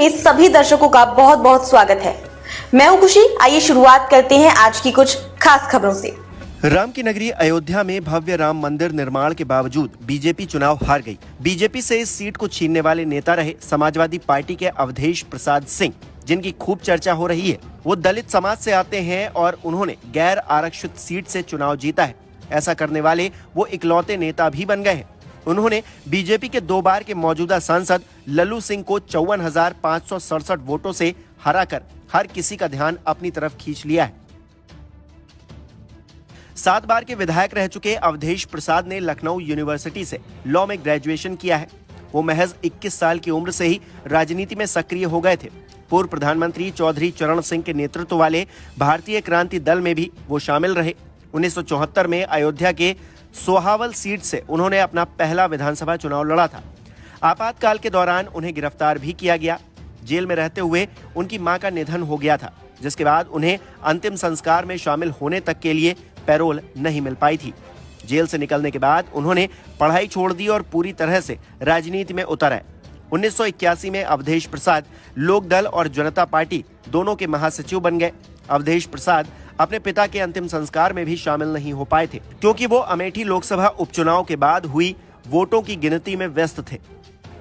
में सभी दर्शकों का बहुत बहुत स्वागत है। मैं हूं खुशी। आइए शुरुआत करते हैं आज की कुछ खास खबरों से। राम की नगरी अयोध्या में भव्य राम मंदिर निर्माण के बावजूद बीजेपी चुनाव हार गई। बीजेपी से इस सीट को छीनने वाले नेता रहे समाजवादी पार्टी के अवधेश प्रसाद सिंह, जिनकी खूब चर्चा हो रही है। वो दलित समाज से आते हैं और उन्होंने गैर आरक्षित सीट से चुनाव जीता है। ऐसा करने वाले वो इकलौते नेता भी बन गए हैं। उन्होंने बीजेपी के 2 बार के मौजूदा सांसद लल्लू सिंह को 54,567 वोटों से हराकर हर किसी का ध्यान अपनी तरफ खींच लिया है। 7 बार के विधायक रह चुके अवधेश प्रसाद ने लखनऊ यूनिवर्सिटी से लॉ में ग्रेजुएशन किया है। वो महज 21 साल की उम्र से ही राजनीति में सक्रिय हो गए थे। पूर्व प्रधानमंत्री चौधरी चरण सिंह के नेतृत्व वाले भारतीय क्रांति दल में भी वो शामिल रहे। 1974 में अयोध्या के सोहावल सीट से उन्होंने अपना पहला विधानसभा चुनाव लड़ा था। आपातकाल के दौरान उन्हें गिरफ्तार भी किया गया। जेल में रहते हुए उनकी मां का निधन हो गया था, जिसके बाद उन्हें अंतिम संस्कार में शामिल होने तक के लिए पैरोल नहीं मिल पाई थी। जेल से निकलने के बाद उन्होंने पढ़ाई छोड़ दी और पूरी तरह से राजनीति में उतर आए। 1981 में अवधेश प्रसाद लोकदल और जनता पार्टी दोनों के महासचिव बन गए। अवधेश प्रसाद अपने पिता के अंतिम संस्कार में भी शामिल नहीं हो पाए थे, क्योंकि वो अमेठी लोकसभा उपचुनाव के बाद हुई वोटों की गिनती में व्यस्त थे।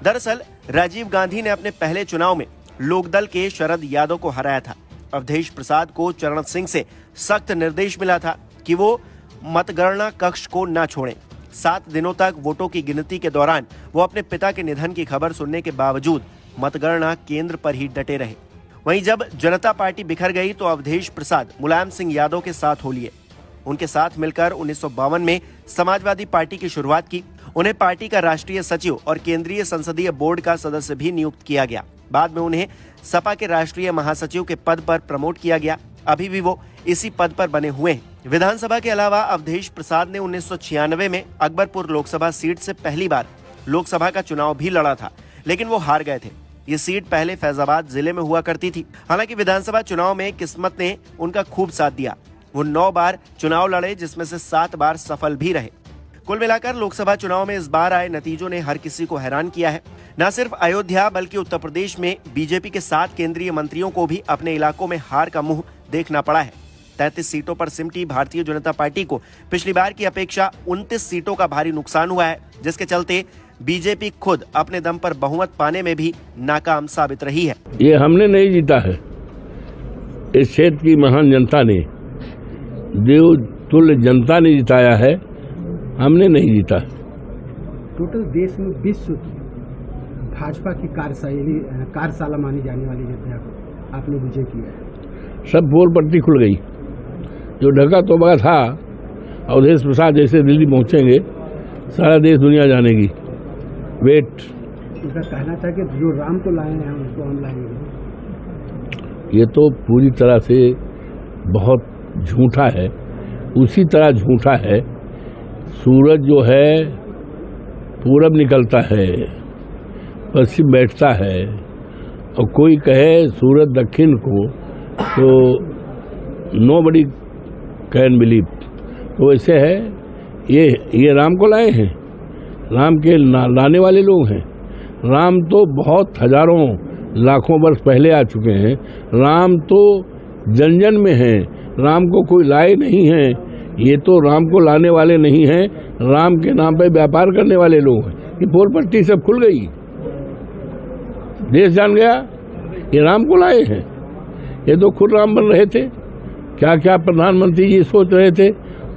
दरअसल राजीव गांधी ने अपने पहले चुनाव में लोकदल के शरद यादव को हराया था। अवधेश प्रसाद को चरण सिंह से सख्त निर्देश मिला था कि वो मतगणना कक्ष को न छोड़ें। 7 दिनों तक वोटों की गिनती के दौरान वो अपने पिता के निधन की खबर सुनने के बावजूद मतगणना केंद्र पर ही डटे रहे। वहीं जब जनता पार्टी बिखर गई तो अवधेश प्रसाद मुलायम सिंह यादव के साथ हो लिए। उनके साथ मिलकर 1952 में समाजवादी पार्टी की शुरुआत की। उन्हें पार्टी का राष्ट्रीय सचिव और केंद्रीय संसदीय बोर्ड का सदस्य भी नियुक्त किया गया। बाद में उन्हें सपा के राष्ट्रीय महासचिव के पद पर प्रमोट किया गया। अभी भी वो इसी पद पर बने हुए हैं। विधानसभा के अलावा अवधेश प्रसाद ने 1996 में अकबरपुर लोकसभा सीट से पहली बार लोकसभा का चुनाव भी लड़ा था, लेकिन वो हार गए थे। ये सीट पहले फैजाबाद जिले में हुआ करती थी। हालांकि विधानसभा चुनाव में किस्मत ने उनका खूब साथ दिया। वो 9 बार चुनाव लड़े, जिसमें से 7 बार सफल भी रहे। कुल मिलाकर लोकसभा चुनाव में इस बार आए नतीजों ने हर किसी को हैरान किया है। न सिर्फ अयोध्या बल्कि उत्तर प्रदेश में बीजेपी के 7 केंद्रीय मंत्रियों को भी अपने इलाकों में हार का मुंह देखना पड़ा है। 33 सीटों पर सिमटी भारतीय जनता पार्टी को पिछली बार की अपेक्षा 29 सीटों का भारी नुकसान हुआ है, जिसके चलते बीजेपी खुद अपने दम पर बहुमत पाने में भी नाकाम साबित रही है। ये हमने नहीं जीता है, इस क्षेत्र की महान जनता ने, देव तुल्य जनता ने जिताया है, हमने नहीं जीता। टोटल देश में विश्व भाजपा की कार्यशाला मानी जाने वाली अयोध्या को आपने विजय किया है। सब पोल पट्टी खुल गई। जो ढका तोबा था, अवधेश प्रसाद जैसे दिल्ली पहुंचेंगे, सारा देश दुनिया जानेगी। वेट। उनका कहना था कि जो राम को लाए हैं उसको हम लाएंगे। ये तो पूरी तरह से बहुत झूठा है। उसी तरह झूठा है, सूरज जो है पूरब निकलता है, पश्चिम बैठता है, और कोई कहे सूरज दक्षिण को, तो नोबडी कैन बिलीव। तो ऐसे है, ये राम को लाए हैं, राम के लाने वाले लोग हैं। राम तो बहुत हजारों लाखों वर्ष पहले आ चुके हैं। राम तो जन जन में हैं। राम को कोई लाए नहीं है। ये तो राम को लाने वाले नहीं हैं, राम के नाम पे व्यापार करने वाले लोग हैं। ये पोल पट्टी सब खुल गई, देश जान गया ये राम को लाए हैं। ये तो खुद राम बन रहे थे। क्या क्या प्रधानमंत्री जी सोच रहे थे,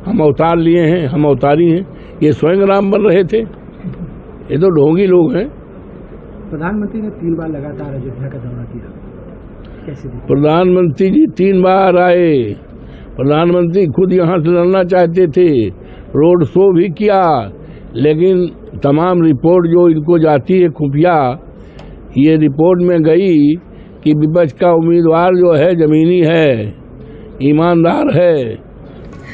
हम अवतार लिए हैं, हम अवतारी हैं। ये स्वयं राम बन रहे थे। ये तो ढोंगी लोग हैं। प्रधानमंत्री ने 3 बार लगातार अयोध्या का दौरा किया, कैसे देखा? प्रधानमंत्री जी 3 बार आए। प्रधानमंत्री खुद यहाँ से लड़ना चाहते थे, रोड शो भी किया, लेकिन तमाम रिपोर्ट जो इनको जाती है खुफिया, ये रिपोर्ट में गई कि विपक्ष का उम्मीदवार जो है जमीनी है, ईमानदार है।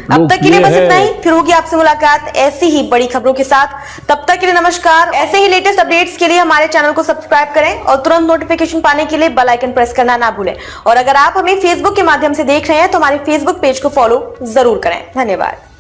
अब तक के लिए बस इतना ही। फिर होगी आपसे मुलाकात ऐसी ही बड़ी खबरों के साथ। तब तक के लिए नमस्कार। ऐसे ही लेटेस्ट अपडेट्स के लिए हमारे चैनल को सब्सक्राइब करें और तुरंत नोटिफिकेशन पाने के लिए बेल आइकन प्रेस करना ना भूलें। और अगर आप हमें फेसबुक के माध्यम से देख रहे हैं तो हमारे फेसबुक पेज को फॉलो जरूर करें। धन्यवाद।